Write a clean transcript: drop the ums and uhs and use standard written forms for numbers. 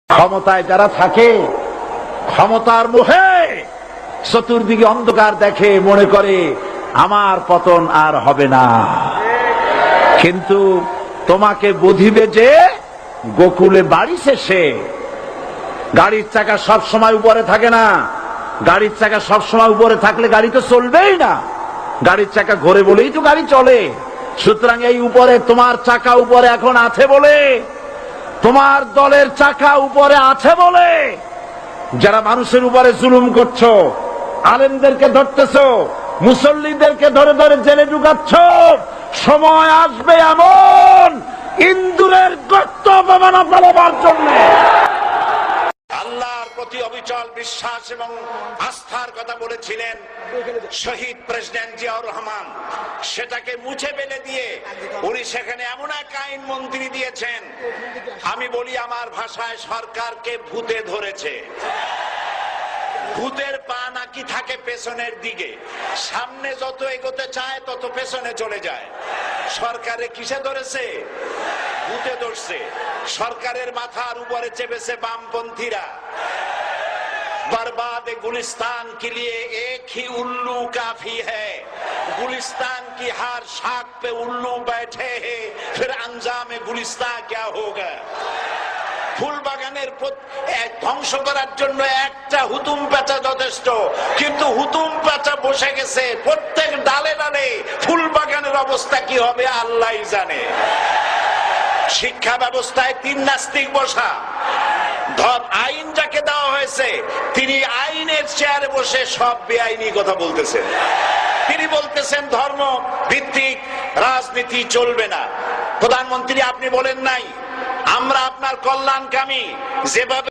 ক্ষমতায় যারা থাকে ক্ষমতার মোহে চতুর্দিকে অন্ধকার দেখে, মনে করে আমার পতন আর হবে না। কিন্তু তোমাকে বুঝিবে যে গোকুলে বাড়ি শেষে গাড়ির চাকা সব সময় উপরে থাকে না। গাড়ির চাকা সব সময় উপরে থাকলে গাড়ি তো চলবেই না। গাড়ির চাকা ঘোরে বলেই তো গাড়ি চলে। সুতরাং এই উপরে তোমার চাকা উপরে এখন আছে বলে, তোমার দলের চাকা উপরে আছে বলে যারা মানুষের উপরে জুলুম করছো, আলেমদেরকে ধরতেছো, মুসল্লিদেরকে ধরে ধরে জেলে ঢুকাচ্ছ, সময় আসবে এমন ইন্দুরের গর্ত অপমানা পালাবার জন্য। আল্লাহর প্রতি অবিচল বিশ্বাস এবং আস্থার কথা বলেছিলেন শহীদ প্রেসিডেন্ট জিয়াউর রহমান। সেটাকে মুছে ফেলে দিয়ে উনি সেখানে এমন এক আইন মন্ত্রী দিয়েছেন, আমি বলি আমার ভাষায়, সরকারকে ভূতে ধরেছে। ভূতের পা নাকি থাকে পেছনের দিকে, সামনে যত এগোতে চায় তত পেছনে চলে যায়। সরকারে কিসে ধরেছে? ভূতে ধরছে। সরকারের মাথার উপরে চেপেছে বামপন্থীরা। बर्बाद गुलिस्तान के लिए एक ही उल्लू काफी है। गुलिस्तान की हर शाख पे उल्लू बैठे हैं, फिर अंजाम गुलिस्तान क्या होगा? ফুল বাগানের ধ্বংস করার জন্য একটা হুতুম পেঁচা যথেষ্ট, কিন্তু হুতুম পেঁচা বসে গেছে প্রত্যেক ডালে ডালে। ফুল বাগানের অবস্থা কি হবে আল্লাহই জানে। শিক্ষা ব্যবস্থায় তিন নাস্তিক বসা। আইন যাকে দেওয়া হয়েছে তিনি আইনের চেয়ারে বসে সব বেআইনি কথা বলতেছেন। তিনি বলতেছেন ধর্ম ভিত্তিক রাজনীতি চলবে না। প্রধানমন্ত্রী আপনি বলেন নাই আমরা আপনার কল্যাণকামী, যেভাবে